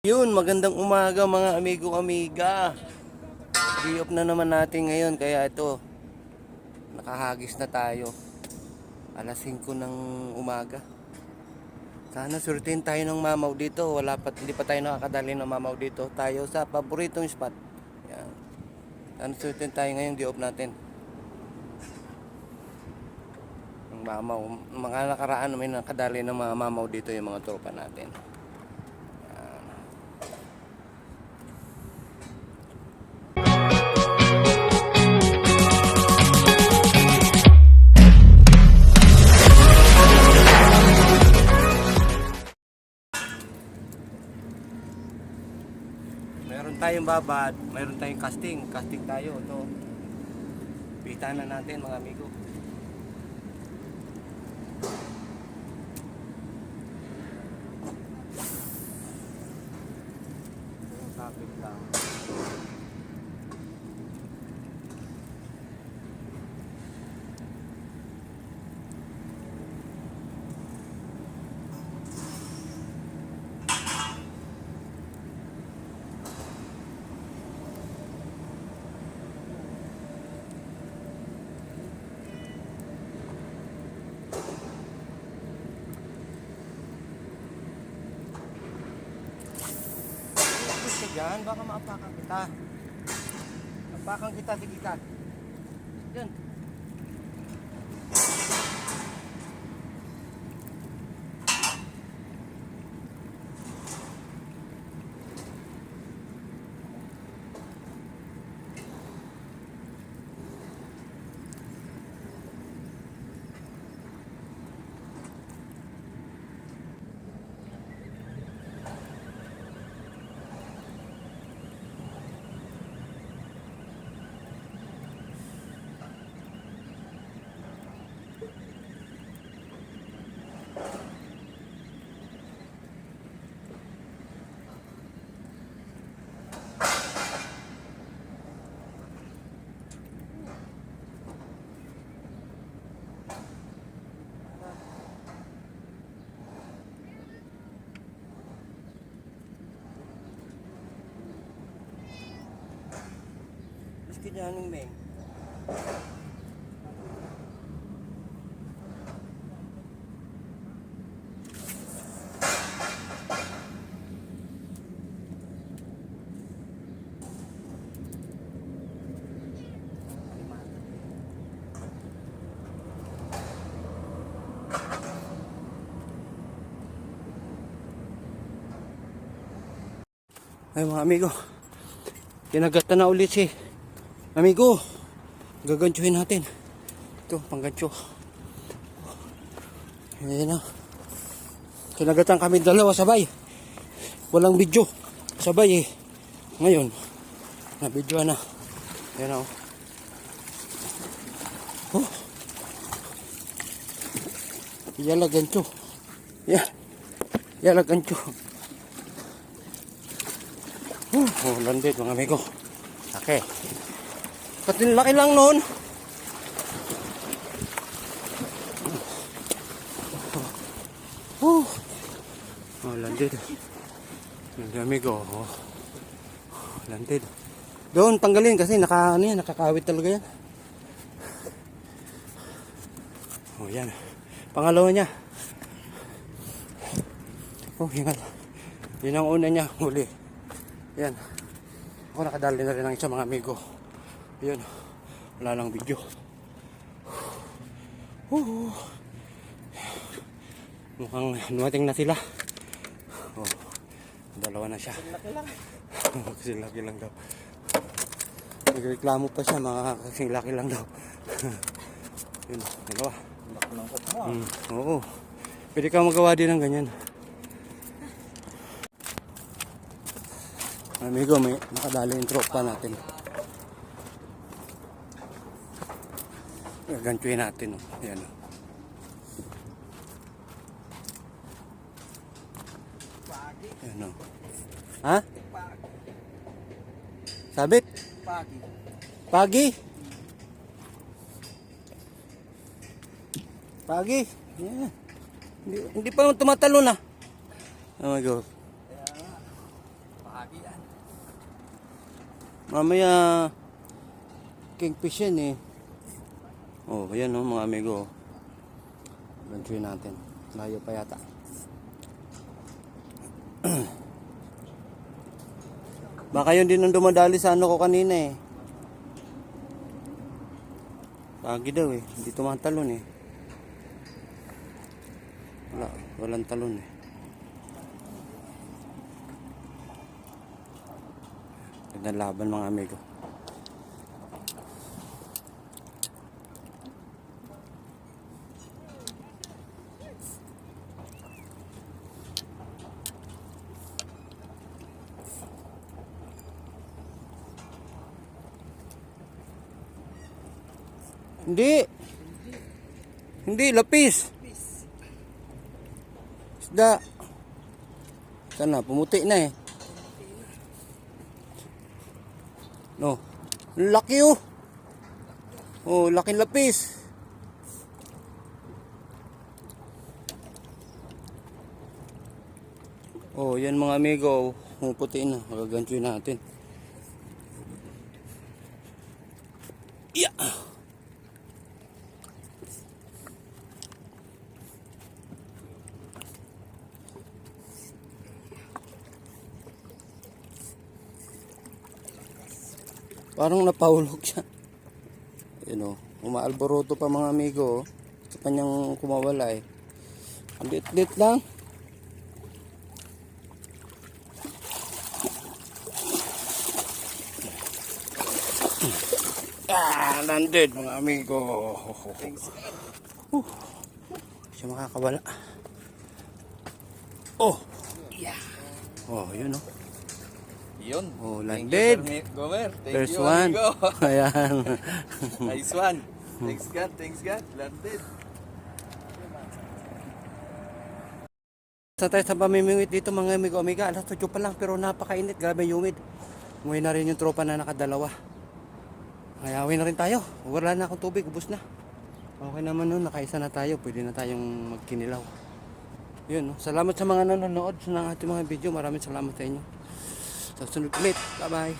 Yun, magandang umaga mga amigo amiga. Day off na naman natin ngayon kaya ito, nakahagis na tayo. Alas 5 ng umaga. Sana surtin tayo ng mamaw dito. Hindi pa tayo nakakadali ng mamaw dito. Tayo sa paboritong spot. Yan. Sana surtin tayo ngayong day off natin. Ng mamaw. Mga nakaraan may nakadali ng mga mamaw dito yung mga tropa natin. Meron tayong babad, meron tayong casting tayo ito. Pita na natin mga amigo. Traffic lang. Diyan, baka maapakan kita. Apakan kita, sige ka. Diyan. Meski diyan Meng. Ay mga amigo, kinagatan na ulit si amigo. Gaganchuhin natin. Ito, panggancho. Ayan na. Kinagatan kami dalawa sabay. Walang video. Sabay eh. Ngayon, na-video na. Ayan na oh. Oh. Yala gancho. Yala gancho. Oh, landit mga amigo. Okay. Patin laki lang noon. Oh, landit. Mga amigo. Oh. Landit. Doon tanggalin kasi nakakawit talaga yan. Oh, yan. Pangalawa niya. Oh, hingal. Yun ang una niya, huli. Yan. Ako nakadali na rin ng isa mga amigo. Yun. Wala lang video. Mukhang numating na sila. Oh, dalawa na siya. Kasing laki lang daw. Nagreklamo pa siya, mga kasing laki lang daw. Yun, dalawa. Oo. Pwede ka magawa din ng ganyan. Amigo, may nakadali yung tropa natin. Gaganchuin natin. Oh. Ayan. Oh. Ayan. Oh. Ha? Sabit? Pagi? Pagi? Yeah. Hindi pa tumatalo na. Oh my God. Bahagi yan. Mamaya, kingfish yan eh. Oh, ayan oh, mga amigo. Adventure natin. Layo pa yata. Baka yun din ang dumadali sa ano ko kanina eh. Lagi daw eh. Hindi tumatalon eh. Walang talon eh. Gandang laban mga amigo. Hindi, lapis. Isda. Sana, pumuti na eh. No. Laki oh. Oh, laking lapis. Oh, yan mga amigo. Pumuputi na. Magagantuin natin. Yeah. Parang napahulog siya. Yun o. Umaalboroto pa mga amigo. Sa kanyang kumawala eh. Ang lit-lit lang. Landed mga amigo. Siya makakawala. Oh. Yeah. Oh, yun o. Yun. Oh, landed. Gomer. Thank First you, one. amigo. Ayan. Nice one. Thanks God. Landed. Sa tayo sa pamimingwit dito mga amigo amiga. Alas 8 pa lang pero napakainit. Grabe humid. Umuwi na rin yung tropa na nakadalawa. Ayawin na rin tayo. Wala na akong tubig. Ubus na. Okay naman nun. Nakaisa na tayo. Pwede na tayong magkinilaw. Yun. No? Salamat sa mga nanonood ng ating mga video. Maraming salamat sa inyo. Sa sunod ulit. Bye bye.